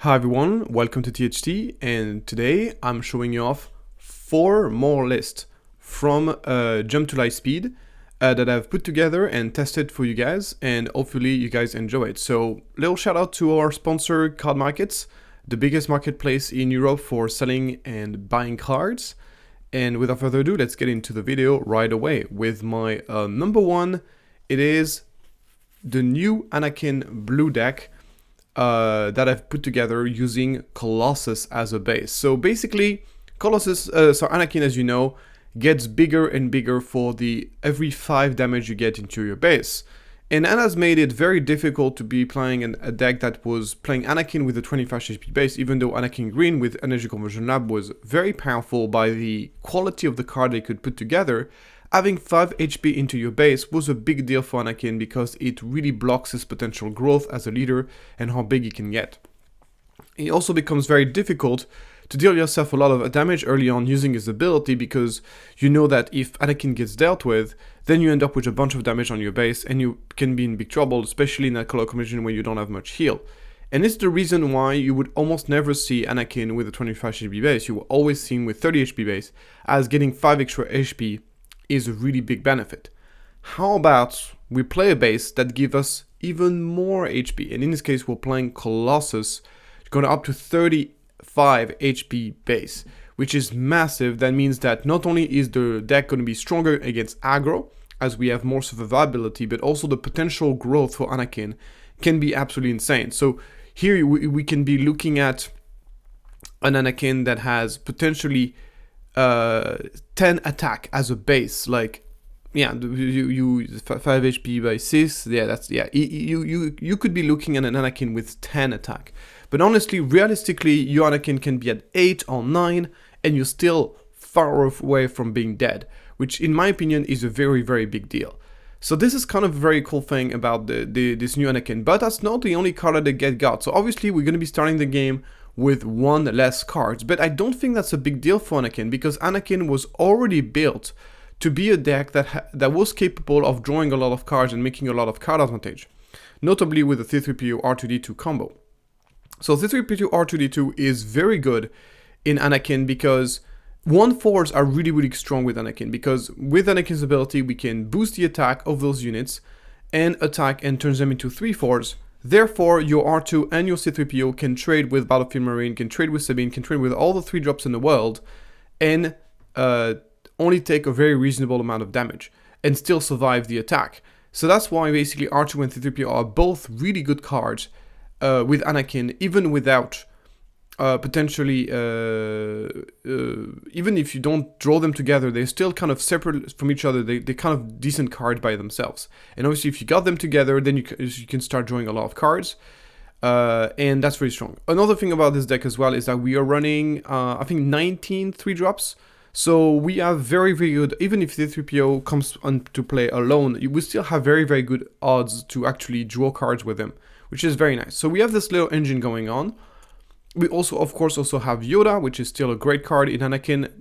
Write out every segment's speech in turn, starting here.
Hi everyone, welcome to THT, and today I'm showing you off 4 more lists from Jump to Light Speed that I've put together and tested for you guys, and hopefully you guys enjoy it. So, little shout out to our sponsor Card Markets, the biggest marketplace in Europe for selling and buying cards. And without further ado, let's get into the video right away with my number one. It is the new Anakin Blue deck that I've put together using Colossus as a base. So basically, Anakin, as you know, gets bigger and bigger for every 5 damage you get into your base. And that has made it very difficult to be playing a deck that was playing Anakin with a 25 HP base, even though Anakin Green with Energy Conversion Lab was very powerful by the quality of the card they could put together. Having 5 HP into your base was a big deal for Anakin because it really blocks his potential growth as a leader and how big he can get. It also becomes very difficult to deal yourself a lot of damage early on using his ability, because you know that if Anakin gets dealt with, then you end up with a bunch of damage on your base and you can be in big trouble, especially in that color combination where you don't have much heal. And it's the reason why you would almost never see Anakin with a 25 HP base. You will always see him with 30 HP base, as getting 5 extra HP is a really big benefit. How about we play a base that gives us even more HP? And in this case, we're playing Colossus, going up to 35 HP base, which is massive. That means that not only is the deck going to be stronger against aggro, as we have more survivability, but also the potential growth for Anakin can be absolutely insane. So here we can be looking at an Anakin that has potentially 10 attack as a base, like, yeah, you 5 HP by 6, yeah, that's, yeah, you could be looking at an Anakin with 10 attack. But honestly, realistically, your Anakin can be at 8 or 9, and you're still far away from being dead, which in my opinion is a very, very big deal. So this is kind of a very cool thing about this new Anakin, but that's not the only card that they got. So obviously we're going to be starting the game with 1 less cards, but I don't think that's a big deal for Anakin, because Anakin was already built to be a deck that was capable of drawing a lot of cards and making a lot of card advantage, notably with the C-3PO R2-D2 combo. So C-3PO R2-D2 is very good in Anakin because 1/4s are really, really strong with Anakin, because with Anakin's ability we can boost the attack of those units and attack and turn them into 3/4s. Therefore, your R2 and your C-3PO can trade with Battlefield Marine, can trade with Sabine, can trade with all the 3 drops in the world, and only take a very reasonable amount of damage, and still survive the attack. So that's why basically R2 and C-3PO are both really good cards with Anakin, even without potentially, even if you don't draw them together, they're still kind of separate from each other. They're kind of decent cards by themselves. And obviously if you got them together, then you can start drawing a lot of cards. And that's very strong. Another thing about this deck as well is that we are running, I think 19 3-drops. So we have very, very good, even if the 3PO comes to play alone, we still have very, very good odds to actually draw cards with him, which is very nice. So we have this little engine going on. We also, of course, have Yoda, which is still a great card in Anakin.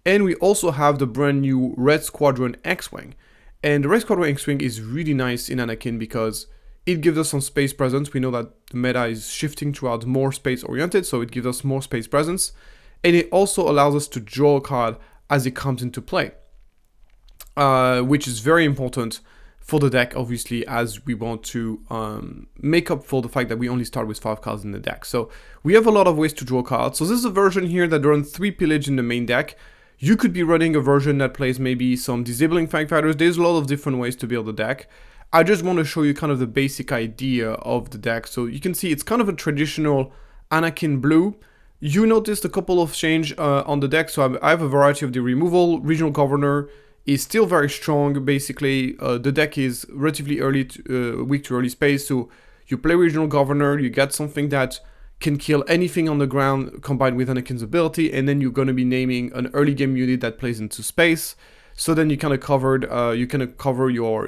And we also have the brand new Red Squadron X-Wing. And the Red Squadron X-Wing is really nice in Anakin because it gives us some space presence. We know that the meta is shifting towards more space-oriented, so it gives us more space presence. And it also allows us to draw a card as it comes into play, which is very important for the deck, obviously, as we want to make up for the fact that we only start with 5 cards in the deck. So we have a lot of ways to draw cards. So this is a version here that runs 3 pillage in the main deck. You could be running a version that plays maybe some disabling fang fighters. There's a lot of different ways to build the deck. I just want to show you kind of the basic idea of the deck. So you can see it's kind of a traditional Anakin Blue. You noticed a couple of change on the deck. So I have a variety of the removal. Regional Governor is still very strong. Basically, the deck is relatively weak to early space. So you play Regional Governor, you get something that can kill anything on the ground combined with Anakin's ability, and then you're going to be naming an early game unit that plays into space. So then you kind of covered, cover your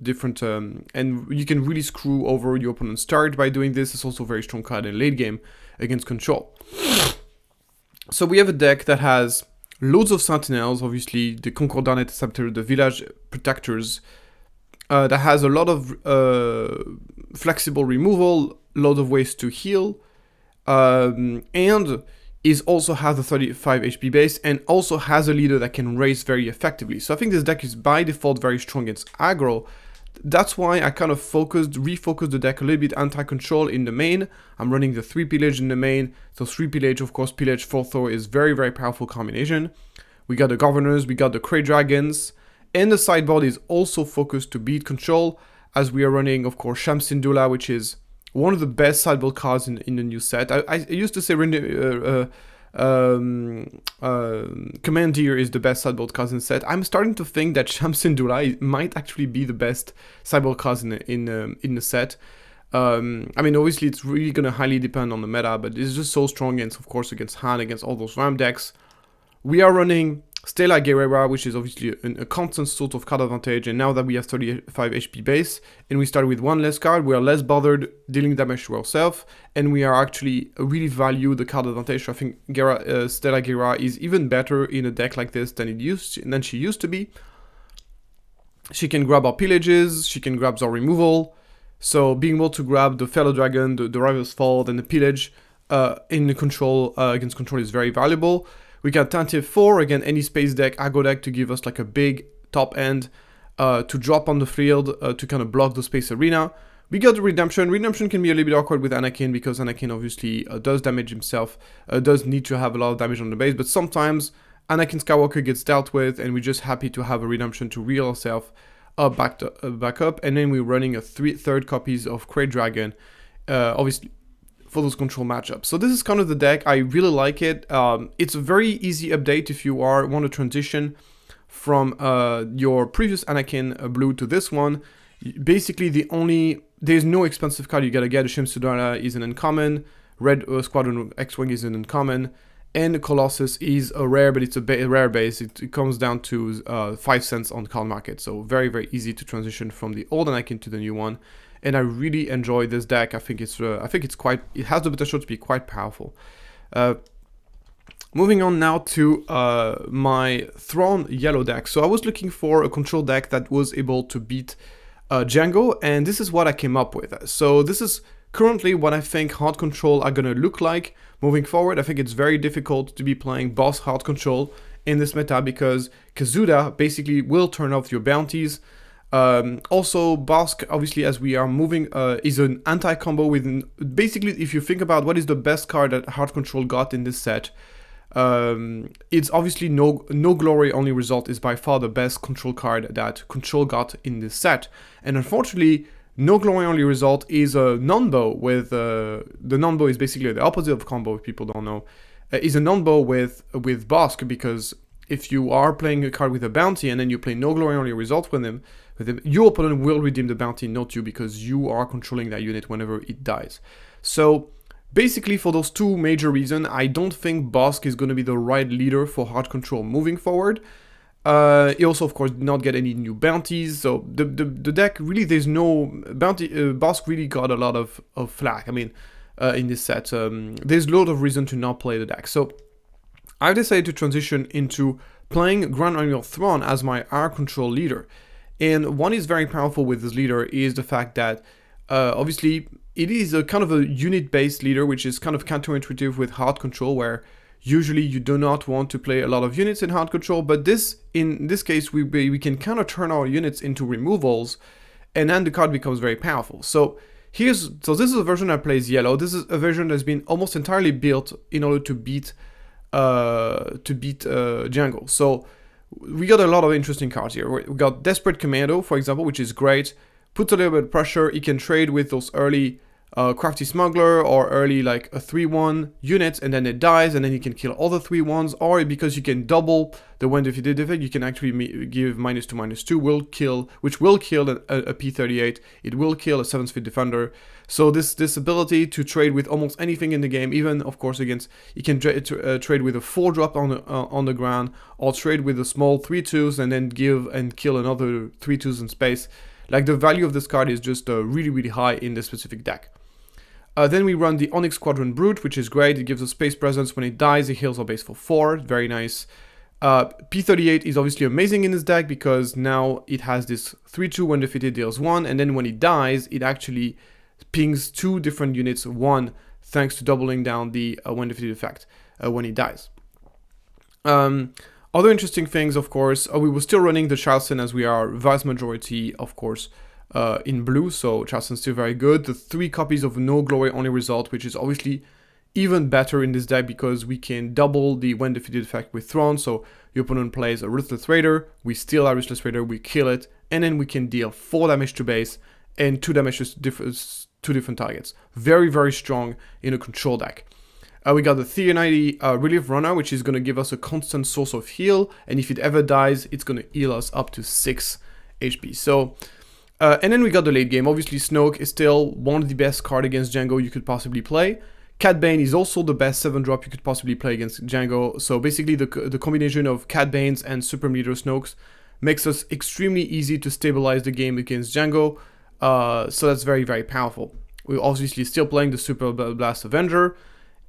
different, and you can really screw over your opponent's start by doing this. It's also a very strong card in late game against control. So we have a deck that has loads of sentinels, obviously the Concordat Interceptor, the Village Protectors, that has a lot of flexible removal, a lot of ways to heal, and is also has a 35 HP base and also has a leader that can race very effectively. So I think this deck is by default very strong against aggro. That's why I kind of refocused the deck a little bit anti-control in the main. I'm running the 3 pillage in the main. So 3 pillage, of course, pillage 4 Thor is very, very powerful combination. We got the governors, we got the Krayt dragons, and the sideboard is also focused to beat control, as we are running, of course, Shamsin Dula, which is one of the best sideboard cards in the new set. I used to say Commandeer is the best sideboard card in the set. I'm starting to think that Shamsin Dula might actually be the best sideboard card in the set. I mean, obviously, it's really going to highly depend on the meta, but it's just so strong against, of course, against Han, against all those RAM decks. We are running Stella Guerrera, which is obviously a constant sort of card advantage, and now that we have 35 HP base, and we start with one less card, we are less bothered dealing damage to ourselves, and we are actually really value the card advantage. So I think Stella Guerrera is even better in a deck like this than she used to be. She can grab our pillages, she can grab our removal, so being able to grab the Fellow Dragon, the Rival's Fall, and the pillage in the control against control is very valuable. We got Tantive 4, again, any space deck, aggro deck to give us like a big top end to drop on the field to kind of block the space arena. We got the Redemption. Redemption can be a little bit awkward with Anakin because Anakin obviously does damage himself, does need to have a lot of damage on the base, but sometimes Anakin Skywalker gets dealt with and we're just happy to have a Redemption to reel ourselves back up, and then we're running a third copies of Krayt Dragon, obviously, for those control matchups. So this is kind of the deck. I really like it. It's a very easy update if you want to transition from your previous Anakin Blue to this one. Basically, there's no expensive card you gotta get. Shamsin Dula is an uncommon, Red Squadron X-Wing is an uncommon, and Colossus is a rare, but it's a rare base. It comes down to 5 cents on the card market. So very, very easy to transition from the old Anakin to the new one. And I really enjoy this deck. I think it has the potential to be quite powerful. Moving on now to my Thrawn Yellow deck. So I was looking for a control deck that was able to beat Django, and this is what I came up with. So this is currently what I think hard control are gonna look like moving forward. I think it's very difficult to be playing boss hard control in this meta because Kazuda basically will turn off your bounties. Also, Bosk, obviously, as we are moving, is an anti-combo with, basically, if you think about what is the best card that Hard Control got in this set, it's obviously no glory only result is by far the best control card that Control got in this set. And unfortunately, no glory only result is a non-bow with, the non-bow is basically the opposite of combo, if people don't know, is a non-bow with Bosk, because if you are playing a card with a bounty and then you play no glory only result with him, your opponent will redeem the bounty, not you, because you are controlling that unit whenever it dies. So basically, for those two major reasons, I don't think Bosk is going to be the right leader for hard control moving forward. He also, of course, did not get any new bounties, so the deck, really, there's no bounty. Bosk really got a lot of flack, I mean, in this set. There's a lot of reason to not play the deck. So I decided to transition into playing Grand Admiral Thrawn as my R control leader. And what is very powerful with this leader is the fact that, obviously, it is a kind of a unit-based leader, which is kind of counterintuitive with hard control, where usually you do not want to play a lot of units in hard control, but in this case, we can kind of turn our units into removals, and then the card becomes very powerful. So this is a version that plays yellow. This is a version that's been almost entirely built in order to beat Django. So we got a lot of interesting cards here. We got Desperate Commando, for example, which is great. Puts a little bit of pressure. He can trade with those early Crafty Smuggler or early like a 3-1 units, and then it dies, and then you can kill all the 3-1s. Or because you can double the when defeated effect, you can actually give -2/-2, which will kill a P38. It will kill a 7th Fit Defender. So this ability to trade with almost anything in the game, even of course against, you can trade with a 4-drop on the ground, or trade with a small 3/2s and then give and kill another 3/2s in space. Like, the value of this card is just really, really high in this specific deck. Then we run the Onyx Squadron Brute, which is great. It gives us space presence. When it dies, it heals our base for 4. Very nice. P38 is obviously amazing in this deck because now it has this 3/2 when defeated deals 1, and then when it dies, it actually pings 2 different units, one thanks to doubling down the when defeated effect when he dies. Other interesting things, of course, we were still running the Charleston as we are vast majority, of course, in blue, so Charleston's still very good. The 3 copies of no glory only result, which is obviously even better in this deck because we can double the when defeated effect with Thrawn, so your opponent plays a Ruthless Raider, we steal our Ruthless Raider, we kill it, and then we can deal 4 damage to base and 2 damage to 2 different targets. Very, very strong in a control deck. We got the Theonite Relief Runner, which is going to give us a constant source of heal, and if it ever dies, it's going to heal us up to 6 HP. So, and then we got the late game. Obviously, Snoke is still one of the best cards against Django you could possibly play. Cad Bane is also the best 7-drop you could possibly play against Django. So basically, the combination of Cad Banes and Supreme Leader Snokes makes us extremely easy to stabilize the game against Django. So that's very, very powerful. We're obviously still playing the Super Blast Avenger.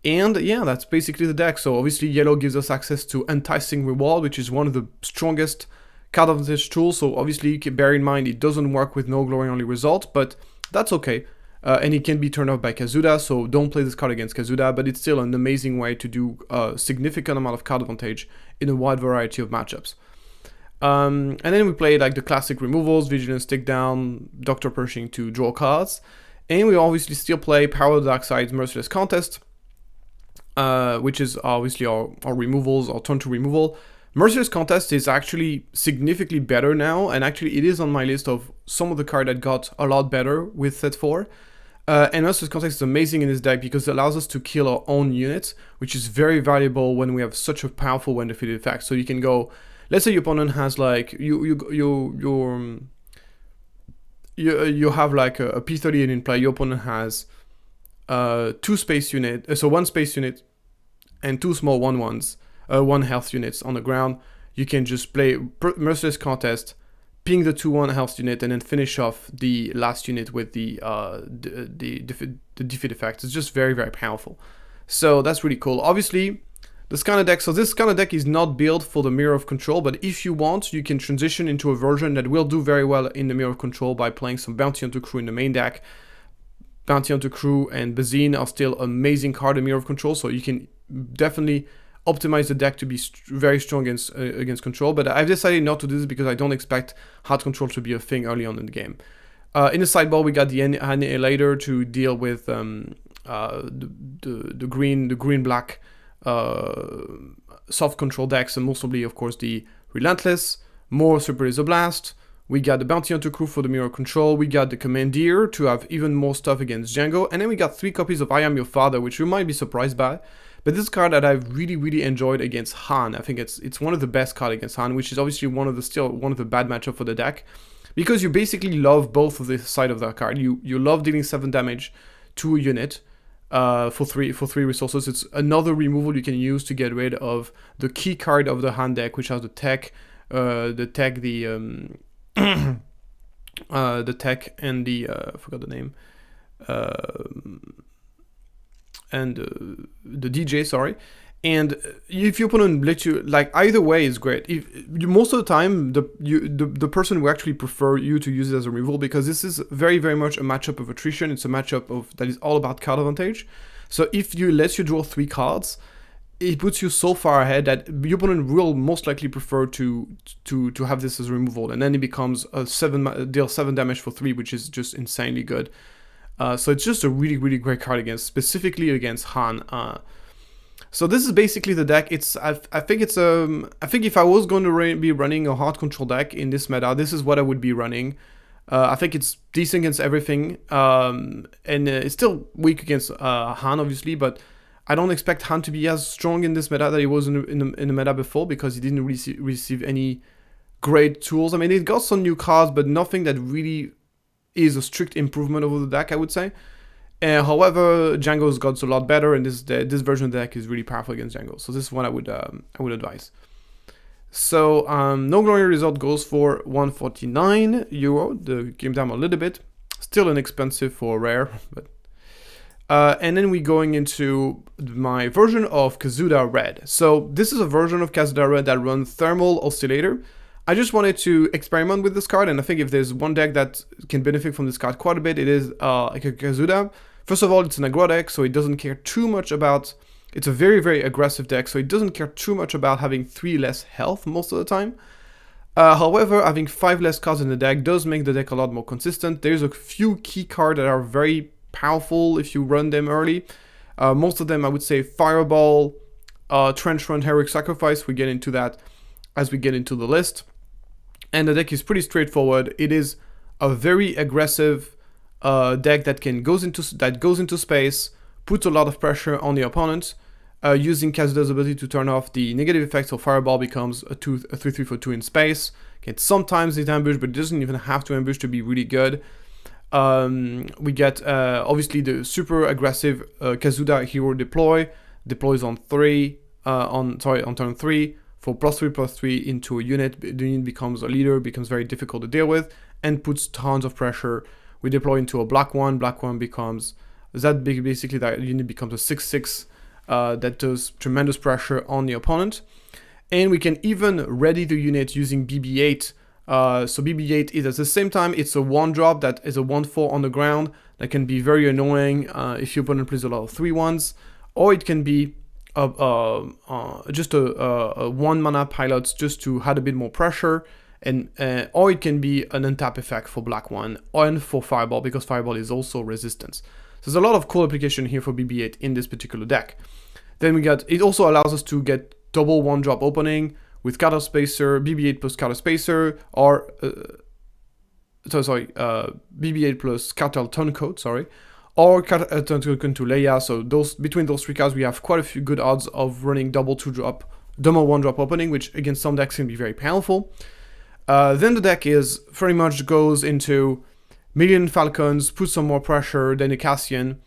And yeah, that's basically the deck. So obviously yellow gives us access to Enticing Reward, which is one of the strongest card advantage tools. So obviously bear in mind it doesn't work with no glory only result, but that's okay. And it can be turned off by Kazuda, so don't play this card against Kazuda, but it's still an amazing way to do a significant amount of card advantage in a wide variety of matchups. And then we play like the classic removals, Vigilance Takedown, Dr. Pershing to draw cards. And we obviously still play Power of the Dark Side's Merciless Contest, which is obviously our removals, our turn to removal. Merciless Contest is actually significantly better now, and actually it is on my list of some of the cards that got a lot better with set 4. And Merciless Contest is amazing in this deck because it allows us to kill our own units, which is very valuable when we have such a powerful when defeated effect. So you can go, let's say your opponent has like, you have like a P38 in play, your opponent has 2 space unit, so 1 space unit and 2 small 1/1s, 1 health units on the ground. You can just play Merciless Contest, ping the 2/1 health unit, and then finish off the last unit with the defeat effect. It's just very, very powerful. So that's really cool. Obviously, this kind of deck is not built for the Mirror of Control, but if you want, you can transition into a version that will do very well in the Mirror of Control by playing some Bounty Hunter Crew in the main deck. Bounty Hunter Crew and Bazine are still amazing card in Mirror of Control, so you can definitely optimize the deck to be very strong against control, but I've decided not to do this because I don't expect hard control to be a thing early on in the game. In the sideboard, we got the Annihilator to deal with the green-black soft control decks, and most notably, of course, the Relentless, more Super Laser Blast. We got the Bounty Hunter Crew for the Mirror Control. We got the Commandeer to have even more stuff against Django. And then we got 3 copies of I Am Your Father, which you might be surprised by. But this card that I've really, really enjoyed against Han. I think it's one of the best cards against Han, which is obviously still one of the bad matchup for the deck. Because you basically love both of the side of that card. You love dealing 7 damage to a unit for 3 resources. It's another removal you can use to get rid of the key card of the Han deck, which has the tech, the tech and the I forgot the name, and the DJ, sorry. And if your opponent lets you, like, either way is great. Most of the time, the person will actually prefer you to use it as a removal, because this is very, very much a matchup of attrition. It's a matchup that is all about card advantage. So if you lets you draw 3 cards, it puts you so far ahead that your opponent will most likely prefer to have this as a removal, and then it becomes a deal 7 damage for 3, which is just insanely good. So it's just a really, really great card specifically against Han. So this is basically the deck. I think if I was going to be running a hard control deck in this meta, this is what I would be running. I think it's decent against everything, and it's still weak against Han, obviously, but I don't expect Han to be as strong in this meta that he was in the meta before, because he didn't receive any great tools. I mean, it got some new cards, but nothing that really is a strict improvement over the deck, I would say. However, Django's got a lot better, and this version of the deck is really powerful against Django. So this is what I would advise. So no glory result goes for €149. The game down a little bit, still inexpensive for rare, but. And then we're going into my version of Kazuda Red. So this is a version of Kazuda Red that runs Thermal Oscillator. I just wanted to experiment with this card, and I think if there's one deck that can benefit from this card quite a bit, it is like a Kazuda, First of all, it's an aggro deck, so it doesn't care too much about... It's a very, very aggressive deck, so it doesn't care too much about having 3 less health most of the time. However, having 5 less cards in the deck does make the deck a lot more consistent. There's a few key cards that are very powerful if you run them early. Most of them, I would say, Fireball, Trench Run, Heroic Sacrifice. We get into that as we get into the list. And the deck is pretty straightforward. It is a very aggressive deck that goes into space, puts a lot of pressure on the opponent, using Kazuda's ability to turn off the negative effects, so Fireball becomes a 3/3 for 2 in space. Can sometimes hit ambush, but it doesn't even have to ambush to be really good. We get obviously the super aggressive Kazuda Hero Deploy. Deploys on turn 3 for +3/+3 into a unit. The unit becomes a leader, becomes very difficult to deal with, and puts tons of pressure. We deploy into a black one becomes basically that unit becomes a 6/6 that does tremendous pressure on the opponent. And we can even ready the unit using BB-8. So BB-8 is at the same time, it's a 1-drop that is a 1/4 on the ground that can be very annoying if your opponent plays a lot of 3/1s, or it can be just a 1 mana pilot just to add a bit more pressure, and or it can be an untap effect for black one and for Fireball, because Fireball is also resistance. So there's a lot of cool application here for BB-8 in this particular deck. Then it also allows us to get double 1-drop opening with Counter Spacer, BB-8 plus Counter Spacer, or BB-8 plus Cartel Turncoat, or Turncoat into Leia. So between those 3 cards, we have quite a few good odds of running double 1-drop opening, which against some decks can be very powerful. Then the deck pretty much goes into Million Falcons, put some more pressure than a Cassian.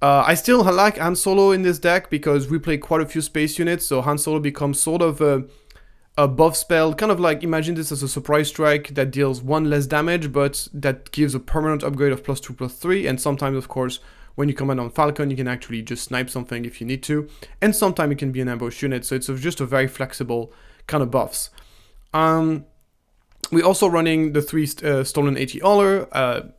I still like Han Solo in this deck because we play quite a few space units, so Han Solo becomes sort of a buff spell, kind of like, imagine this as a surprise strike that deals 1 less damage, but that gives a permanent upgrade of +2/+3, and sometimes, of course, when you command on Falcon, you can actually just snipe something if you need to, and sometimes it can be an ambush unit, so it's just a very flexible kind of buffs. We're also running the 3 Stolen AT-Holler.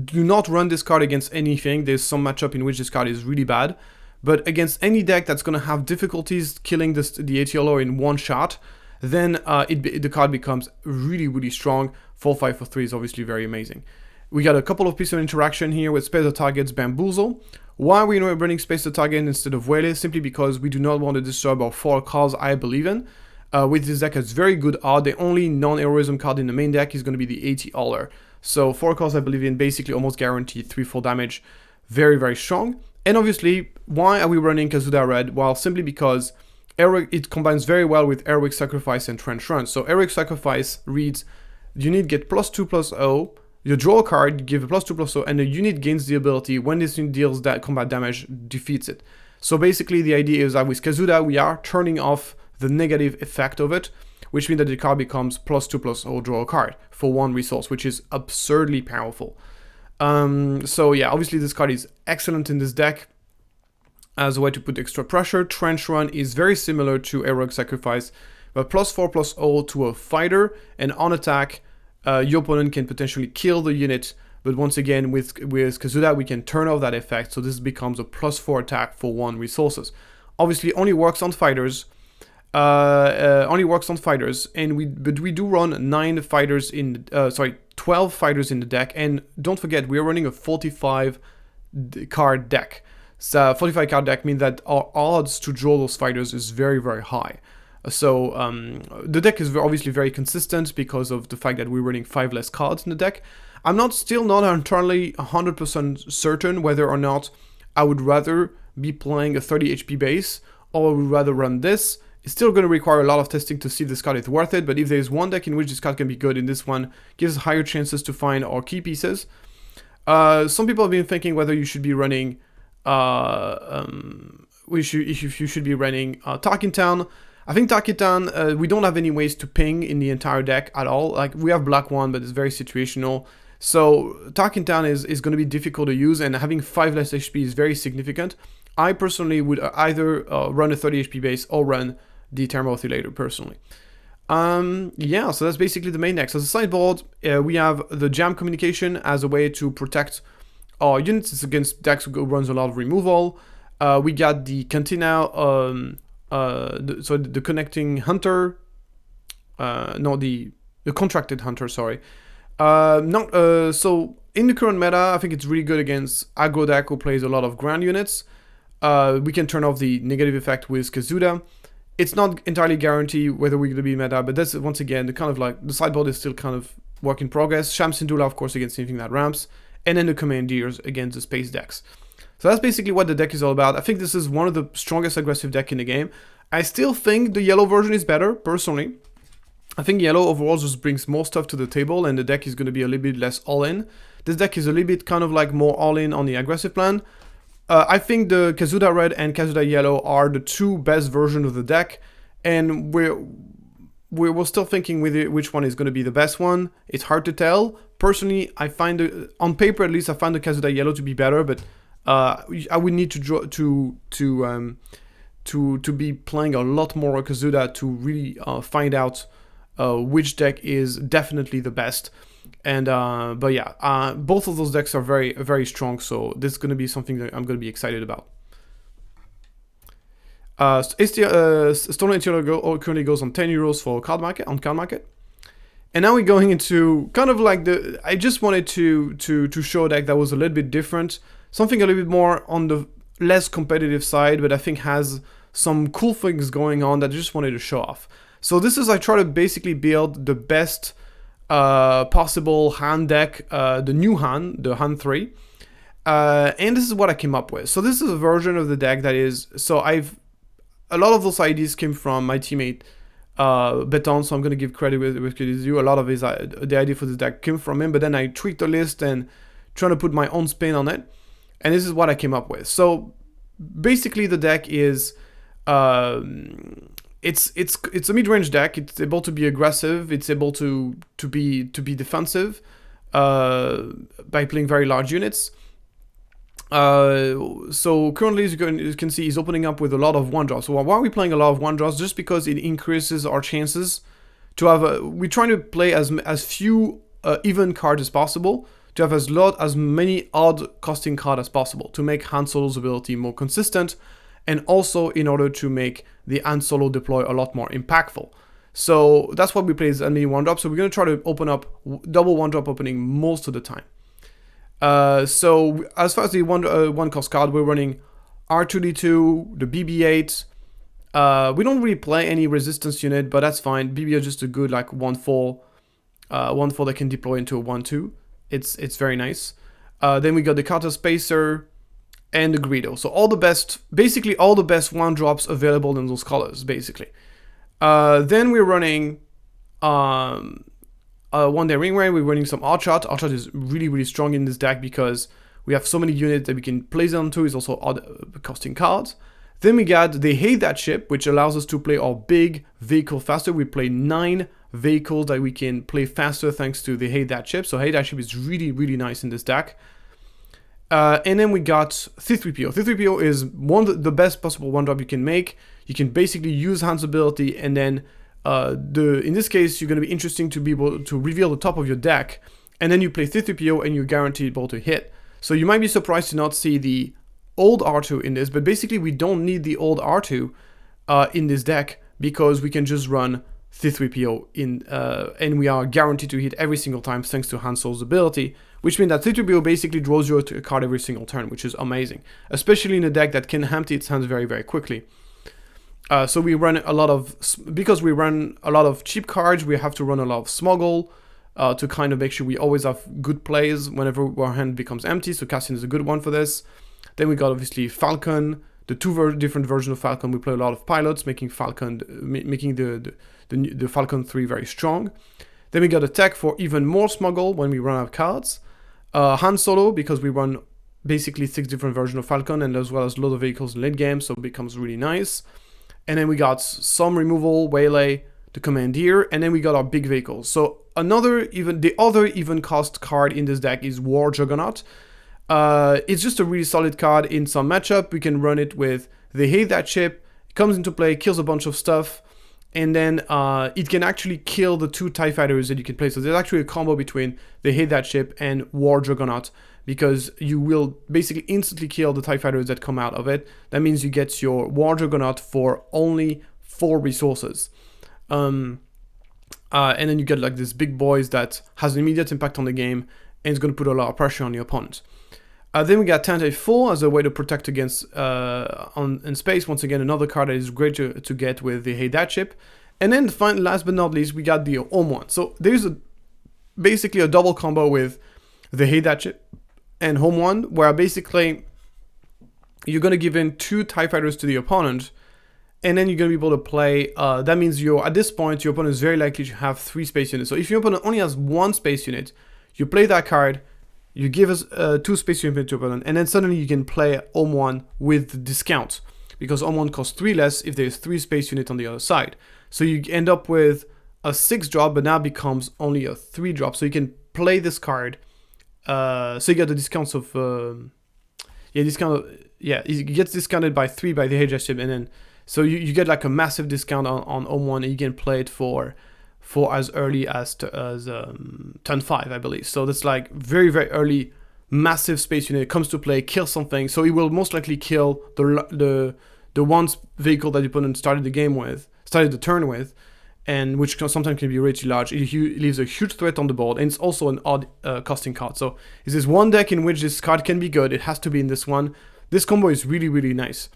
Do not run this card against anything. There's some matchup in which this card is really bad, but against any deck that's going to have difficulties killing the AT-Holler in 1 shot, then the card becomes really, really strong. 4/5 for 3 is obviously very amazing. We got a couple of pieces of interaction here with Space the Target's Bamboozle. Why are we running Space the Target instead of Whaley? Simply because we do not want to disturb our 4 cards I believe in. With this deck, it's very good odd. The only non-heroism card in the main deck is going to be the AT-Holler. So 4 cards I believe in, basically almost guaranteed 3/4 damage. Very, very strong. And obviously, why are we running Kazuda Red? Well, simply because it combines very well with Heroic Sacrifice and Trench Run. So Heroic Sacrifice reads, unit get +2/+0, you draw a card, you give a +2/+0, and the unit gains the ability, when this unit deals that combat damage, defeats it. So basically the idea is that with Kazuda, we are turning off the negative effect of it, which means that the card becomes +2/+0, draw a card for 1 resource, which is absurdly powerful. So yeah, obviously this card is excellent in this deck as a way to put extra pressure. Trench Run is very similar to Heroic Sacrifice, but +4/+0 to a fighter, and on attack, your opponent can potentially kill the unit, but once again, with Kazuda, we can turn off that effect, so this becomes a +4 attack for 1 resources. Obviously, only works on fighters, but we do run 12 fighters in the deck, and don't forget, we are running a 45 card deck. So 45 card deck means that our odds to draw those fighters is very, very high. So the deck is obviously very consistent because of the fact that we're running 5 less cards in the deck. I'm still not entirely 100% certain whether or not I would rather be playing a 30 HP base or would rather run this. It's still going to require a lot of testing to see if this card is worth it, but if there's one deck in which this card can be good, in this one gives higher chances to find our key pieces. Some people have been thinking whether you should be running if you should be running Tarkin Town. I think Tarkin Town, we don't have any ways to ping in the entire deck at all. Like, we have black one, but it's very situational. So Tarkin Town is going to be difficult to use, and having 5 less HP is very significant. I personally would either run a 30 HP base or run the Thermal Oscillator personally. Yeah, so that's basically the main deck. So as a sideboard, we have the Jam Communication as a way to protect units. It's against decks who runs a lot of removal. We got the Cantina, the connecting hunter. No, the contracted hunter. Sorry. So in the current meta, I think it's really good against aggro deck who plays a lot of ground units. We can turn off the negative effect with Kazuda. It's not entirely guaranteed whether we're going to be meta, but that's once again the kind of like the sideboard is still kind of work in progress. Shamsindula, of course, against anything that ramps, and then the Commandeers against the space decks. So that's basically what the deck is all about. I think this is one of the strongest aggressive deck in the game. I still think the yellow version is better, personally. I think yellow overall just brings more stuff to the table, and the deck is going to be a little bit less all-in. This deck is a little bit kind of like more all-in on the aggressive plan. I think the Kazuda Red and Kazuda Yellow are the two best versions of the deck, and we're still thinking with it which one is going to be the best one. It's hard to tell. Personally, I find on paper at least I find the Kazuda Yellow to be better, but I would need to be playing a lot more Kazuda to really find out which deck is definitely the best. And but yeah, both of those decks are very, very strong, so this is going to be something that I'm going to be excited about. Stone Interior currently goes on 10 euros for card market, and now we're going into kind of like I just wanted to show a deck that was a little bit different, something a little bit more on the less competitive side, but I think has some cool things going on that I just wanted to show off. So this is I try to basically build the best possible hand deck, the new hand, the hand 3, and this is what I came up with. So this is a version of the deck that is, so a lot of those ideas came from my teammate Beton, so I'm going to give credit with credit is due. A lot of the idea for this deck came from him, but then I tweaked the list and trying to put my own spin on it, and this is what I came up with. So basically the deck is it's a mid-range deck. It's able to be aggressive. It's able to be defensive by playing very large units. So currently, as you can see, he's opening up with a lot of 1-drops. So why are we playing a lot of 1-drops? Just because it increases our chances to have we're trying to play as few even cards as possible, to have as many odd costing cards as possible, to make Han Solo's ability more consistent, and also in order to make the Han Solo deploy a lot more impactful. So that's why we play as many 1-drops. So we're going to try to open up double 1-drop opening most of the time. So as far as the one cost card, we're running R2D2, the BB-8. We don't really play any resistance unit, but that's fine. BB is just a good like 1/4 that can deploy into a 1/2. It's very nice. Then we got the Carter Spacer and the Greedo. So basically all the best 1-drops available in those colors, basically. Then we're running One Day Ring Rain. We're running some Archot. Archot is really, really strong in this deck because we have so many units that we can place it onto. It's also odd costing cards. Then we got They Hate That Ship, which allows us to play our big vehicle faster. We play 9 vehicles that we can play faster thanks to They Hate That Ship. So Hate That Ship is really, really nice in this deck. And then we got C-3PO. C-3PO is one of the best possible 1-drop you can make. You can basically use Han's ability, and then in this case, you're going to be interesting to be able to reveal the top of your deck, and then you play C-3PO and you're guaranteed able to hit. So you might be surprised to not see the old R2 in this, but basically we don't need the old R2 in this deck because we can just run C-3PO in, and we are guaranteed to hit every single time thanks to Han Solo's ability, which means that C-3PO basically draws you a card every single turn, which is amazing, especially in a deck that can empty its hands very, very quickly. So we run because we run a lot of cheap cards, we have to run a lot of Smuggle to kind of make sure we always have good plays whenever our hand becomes empty, so Cassian is a good one for this. Then we got obviously Falcon, the two different versions of Falcon. We play a lot of pilots, making the Falcon 3 very strong. Then we got a tech for even more Smuggle when we run out of cards. Han Solo, because we run basically 6 different versions of Falcon, and as well as a lot of vehicles in late game, so it becomes really nice. And then we got some removal, Waylay, the Commandeer, and then we got our big vehicles. So the other even cost card in this deck is War Juggernaut. It's just a really solid card in some matchup. We can run it with They Hate That Ship. It comes into play, kills a bunch of stuff, and then it can actually kill the 2 TIE Fighters that you can play. So there's actually a combo between They Hate That Ship and War Juggernaut because you will basically instantly kill the TIE fighters that come out of it. That means you get your War Juggernaut for only 4 resources. And then you get like this big boys that has an immediate impact on the game, and it's going to put a lot of pressure on your opponent. Then we got Tante 4 as a way to protect against in space. Once again, another card that is great to get with the Hey Dad chip. And then last but not least, we got the Home One. So there's basically a double combo with the Hey Dad chip and Home One, where basically you're going to give in 2 TIE fighters to the opponent, and then you're going to be able to play, that means at this point, your opponent is very likely to have 3 space units. So if your opponent only has 1 space unit, you play that card, you give us 2 space units to your opponent, and then suddenly you can play Home One with discount, because Home One costs 3 less if there's 3 space units on the other side. So you end up with a 6 drop, but now becomes only a 3 drop. So you can play this card. So you get the discounts of, it gets discounted by 3 by the HJ chip, and then so you get like a massive discount on Home One, and you can play it for as early as turn 5, I believe. So that's like very, very early, massive space unit. It comes to play, kill something. So it will most likely kill the one vehicle that the opponent started the turn with, and which sometimes can be really large. It leaves a huge threat on the board, and it's also an odd costing card. So is this one deck in which this card can be good? It has to be in this one. This combo is really, really nice.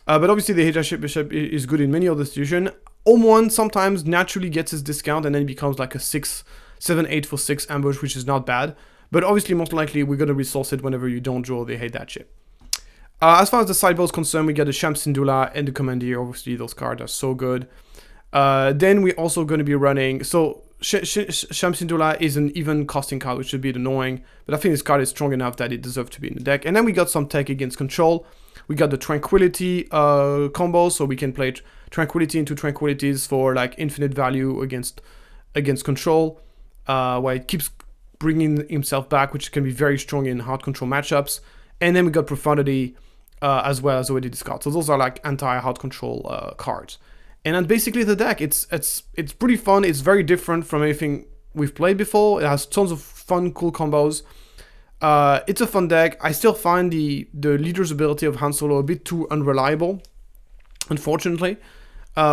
But obviously the HJ Bishop is good in many other situations. Home One sometimes naturally gets his discount, and then it becomes like a 7-8 for 6 ambush, which is not bad. But obviously, most likely, we're going to resource it whenever you don't draw the Hey Dad chip. As far as the sideboard is concerned, we get the Sham Syndulla and the Commandeer. Obviously, those cards are so good. Then we're also going to be running... So, Sham Syndulla is an even costing card, which should be annoying. But I think this card is strong enough that it deserves to be in the deck. And then we got some tech against control. We got the Tranquility combo, so we can play Tranquility into Tranquilities for like infinite value against control, where it keeps bringing himself back, which can be very strong in hard control matchups. And then we got Profundity as well as already discarded. So those are like anti-hard control cards. And then basically the deck, it's pretty fun. It's very different from anything we've played before. It has tons of fun, cool combos. It's a fun deck. I still find the leader's ability of Han Solo a bit too unreliable, unfortunately,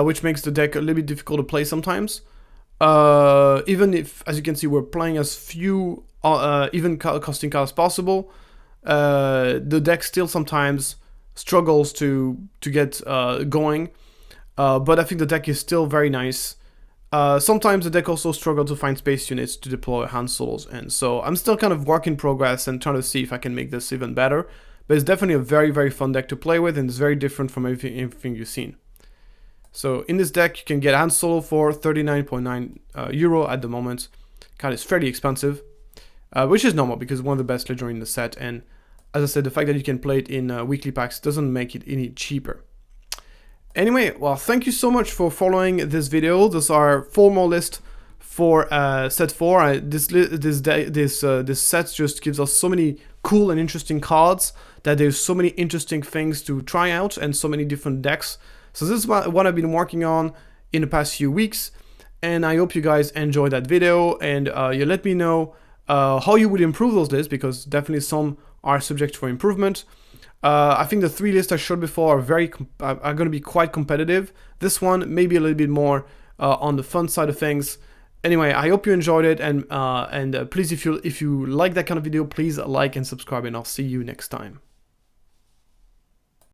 which makes the deck a little bit difficult to play sometimes. Even if, as you can see, we're playing as few even costing cards as possible, the deck still sometimes struggles to get going. But I think the deck is still very nice. Sometimes the deck also struggles to find space units to deploy Han Solos, and so I'm still kind of work in progress and trying to see if I can make this even better. But it's definitely a very, very fun deck to play with, and it's very different from everything you've seen. So in this deck, you can get Han Solo for 39.9 euro at the moment. Card is fairly expensive, which is normal because it's one of the best legendary in the set. And as I said, the fact that you can play it in weekly packs doesn't make it any cheaper. Anyway, well, thank you so much for following this video. Those are 4 more lists for set 4. This set just gives us so many cool and interesting cards that there's so many interesting things to try out and so many different decks. So this is what I've been working on in the past few weeks, and I hope you guys enjoyed that video, and you let me know how you would improve those lists, because definitely some are subject for improvement. I think the 3 lists I showed before are going to be quite competitive. This one maybe a little bit more on the fun side of things. Anyway, I hope you enjoyed it, and please, if you like that kind of video, please like and subscribe, and I'll see you next time.